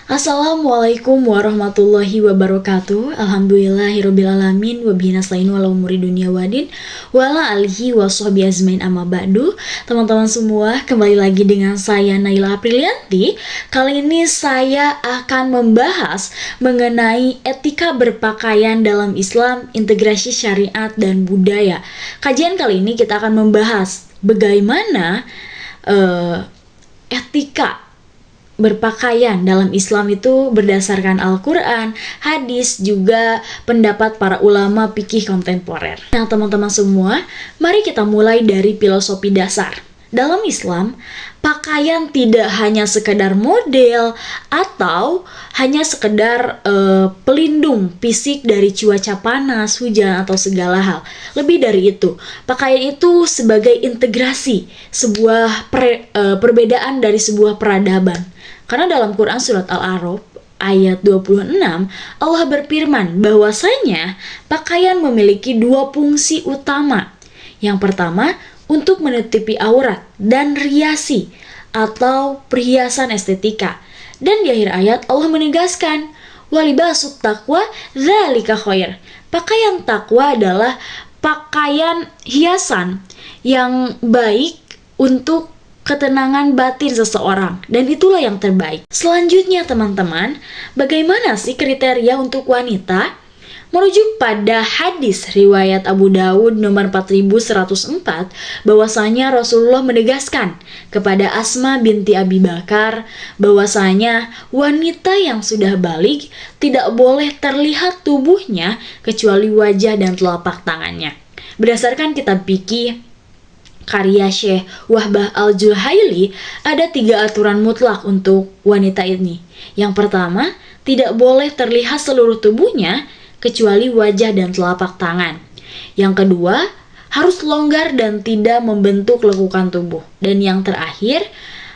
Assalamualaikum warahmatullahi wabarakatuh. Alhamdulillahirrabbilalamin. Wabihi nasta'in wala umuri dunia wadin wala alihi wa sahbihi azmain amma ba'du. Teman-teman semua, kembali lagi dengan saya Naila Aprilianti. Kali ini saya akan membahas mengenai etika berpakaian dalam Islam, integrasi syariat dan budaya. Kajian kali ini kita akan membahas bagaimana etika berpakaian dalam Islam itu berdasarkan Al-Quran, hadis, juga pendapat para ulama fikih kontemporer. Nah teman-teman semua, mari kita mulai dari filosofi dasar. Dalam Islam, pakaian tidak hanya sekedar model atau hanya sekedar pelindung fisik dari cuaca panas, hujan, atau segala hal. Lebih dari itu, pakaian itu sebagai integrasi, sebuah perbedaan dari sebuah peradaban. Karena dalam Quran surat Al-A'raf ayat 26, Allah berfirman bahwasanya pakaian memiliki dua fungsi utama. Yang pertama, untuk menutupi aurat dan riasi atau perhiasan estetika. Dan di akhir ayat Allah menegaskan, walibasut taqwa dzalika khair. Pakaian takwa adalah pakaian hiasan yang baik untuk ketenangan batin seseorang, dan itulah yang terbaik. Selanjutnya teman-teman, bagaimana sih kriteria untuk wanita? Merujuk pada hadis riwayat Abu Dawud nomor 4104, bahwasanya Rasulullah menegaskan kepada Asma binti Abi Bakar bahwasanya wanita yang sudah balik tidak boleh terlihat tubuhnya kecuali wajah dan telapak tangannya. Berdasarkan kitab fikih karya Syekh Wahbah Al-Juhaili, ada 3 aturan mutlak untuk wanita ini. Yang pertama, tidak boleh terlihat seluruh tubuhnya kecuali wajah dan telapak tangan. Yang kedua, harus longgar dan tidak membentuk lekukan tubuh. Dan yang terakhir,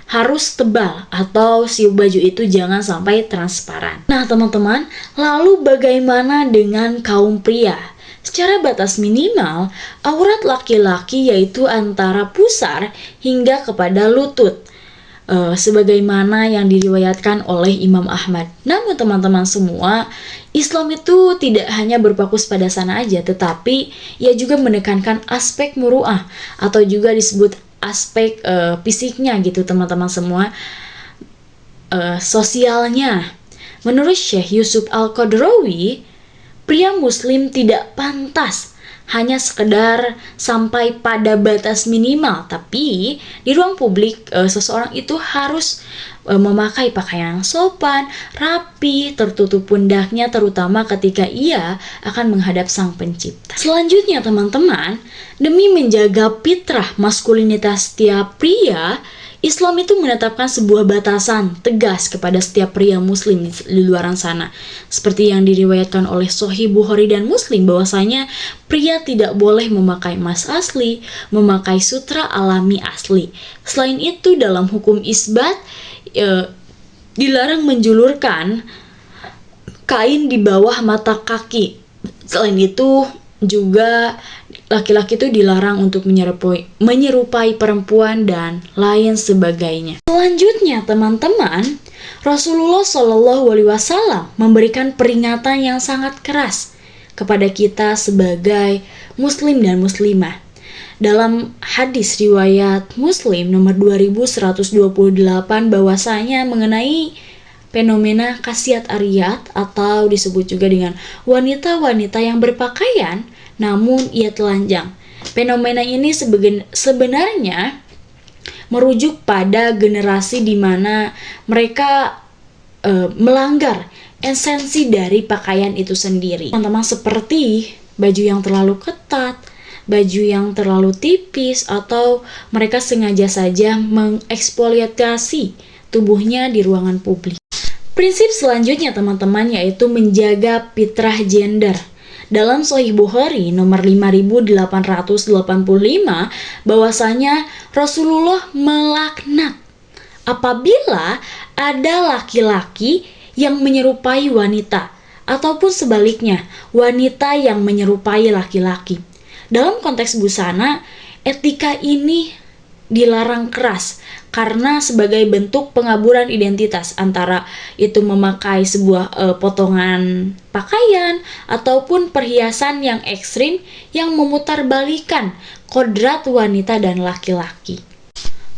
harus tebal atau si baju itu jangan sampai transparan. Nah teman-teman, lalu bagaimana dengan kaum pria? Secara batas minimal, aurat laki-laki yaitu antara pusar hingga kepada lutut, sebagaimana yang diriwayatkan oleh Imam Ahmad. Namun teman-teman semua, Islam itu tidak hanya berfokus pada sana aja, tetapi ia juga menekankan aspek muru'ah atau juga disebut aspek fisiknya gitu teman-teman semua, sosialnya. Menurut Syekh Yusuf Al-Qadrawi, pria muslim tidak pantas hanya sekedar sampai pada batas minimal, tapi di ruang publik seseorang itu harus memakai pakaian yang sopan, rapi, tertutup pundaknya, terutama ketika ia akan menghadap Sang Pencipta. Selanjutnya teman-teman, demi menjaga fitrah maskulinitas setiap pria, Islam itu menetapkan sebuah batasan tegas kepada setiap pria muslim di luar sana. Seperti yang diriwayatkan oleh Sahih Bukhari dan Muslim, bahwasanya pria tidak boleh memakai emas asli, memakai sutra alami asli. Selain itu dalam hukum isbat, dilarang menjulurkan kain di bawah mata kaki. Selain itu juga laki-laki itu dilarang untuk menyerupai perempuan dan lain sebagainya. Selanjutnya teman-teman, Rasulullah SAW memberikan peringatan yang sangat keras kepada kita sebagai muslim dan muslimah. Dalam hadis riwayat Muslim nomor 2128, bahwasanya mengenai fenomena khasiat ariyat atau disebut juga dengan wanita-wanita yang berpakaian namun ia telanjang. Fenomena ini sebenarnya merujuk pada generasi di mana mereka melanggar esensi dari pakaian itu sendiri. Teman-teman, seperti baju yang terlalu ketat, baju yang terlalu tipis, atau mereka sengaja saja mengeksploitasi tubuhnya di ruangan publik. Prinsip selanjutnya teman-teman yaitu menjaga fitrah gender. Dalam Sahih Bukhari nomor 5885, bahwasanya Rasulullah melaknat apabila ada laki-laki yang menyerupai wanita ataupun sebaliknya, wanita yang menyerupai laki-laki. Dalam konteks busana, etika ini dilarang keras karena sebagai bentuk pengaburan identitas, antara itu memakai sebuah potongan pakaian ataupun perhiasan yang ekstrim yang memutarbalikan kodrat wanita dan laki-laki.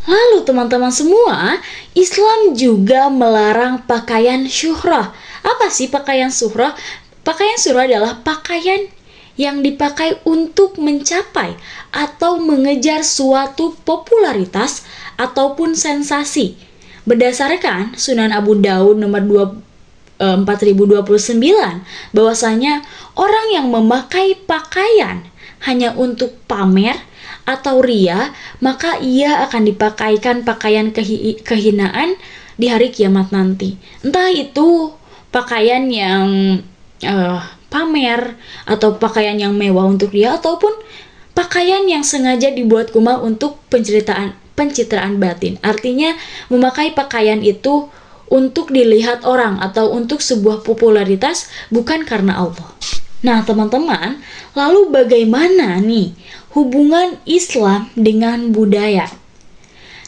Lalu teman-teman semua, Islam juga melarang pakaian syuhrah. Apa sih pakaian syuhrah? Pakaian syuhrah adalah pakaian yang dipakai untuk mencapai atau mengejar suatu popularitas ataupun sensasi. Berdasarkan Sunan Abu Daud nomor 4029, bahwasanya orang yang memakai pakaian hanya untuk pamer atau ria, maka ia akan dipakaikan pakaian kehinaan di hari kiamat nanti. Entah itu pakaian yang pamer atau pakaian yang mewah untuk dia, ataupun pakaian yang sengaja dibuat kumal untuk pencitraan batin. Artinya memakai pakaian itu untuk dilihat orang atau untuk sebuah popularitas, bukan karena Allah. Nah teman-teman, lalu bagaimana nih hubungan Islam dengan budaya?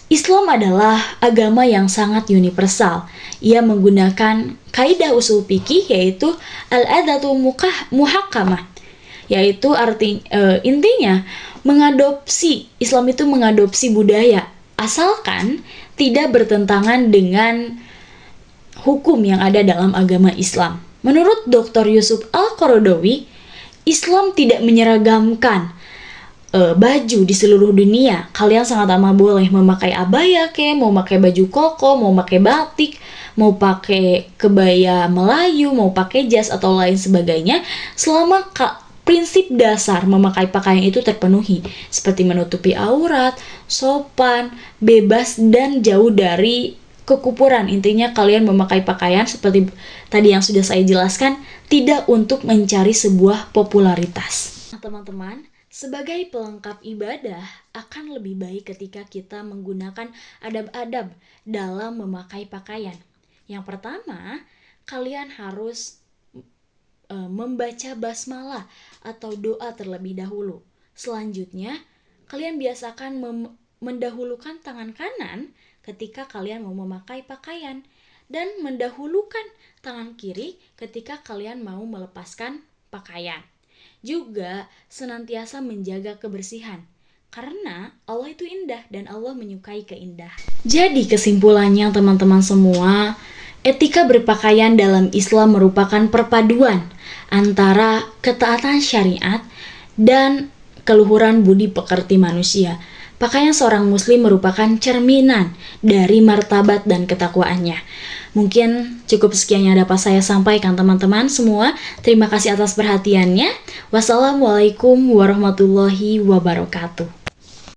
Islam adalah agama yang sangat universal. Ia menggunakan kaidah usul fikih, yaitu al-adatu muhakkamah, yaitu intinya Islam itu mengadopsi budaya, asalkan tidak bertentangan dengan hukum yang ada dalam agama Islam. Menurut Dr. Yusuf Al-Qaradawi, Islam tidak menyeragamkan baju di seluruh dunia. Kalian sangat amat boleh memakai abaya mau pakai baju koko, mau pakai batik, mau pakai kebaya Melayu, mau pakai jas atau lain sebagainya, selama prinsip dasar memakai pakaian itu terpenuhi, seperti menutupi aurat, sopan, bebas, dan jauh dari kekufuran. Intinya kalian memakai pakaian seperti tadi yang sudah saya jelaskan, tidak untuk mencari sebuah popularitas. Nah, teman-teman, sebagai pelengkap ibadah, akan lebih baik ketika kita menggunakan adab-adab dalam memakai pakaian. Yang pertama, kalian harus membaca basmalah atau doa terlebih dahulu. Selanjutnya, kalian biasakan mendahulukan tangan kanan ketika kalian mau memakai pakaian, dan mendahulukan tangan kiri ketika kalian mau melepaskan pakaian. Juga senantiasa menjaga kebersihan, karena Allah itu indah dan Allah menyukai keindahan. Jadi kesimpulannya teman-teman semua, etika berpakaian dalam Islam merupakan perpaduan antara ketaatan syariat dan keluhuran budi pekerti manusia. Pakaian seorang muslim merupakan cerminan dari martabat dan ketakwaannya. Mungkin cukup sekian yang dapat saya sampaikan teman-teman semua. Terima kasih atas perhatiannya. Wassalamualaikum warahmatullahi wabarakatuh.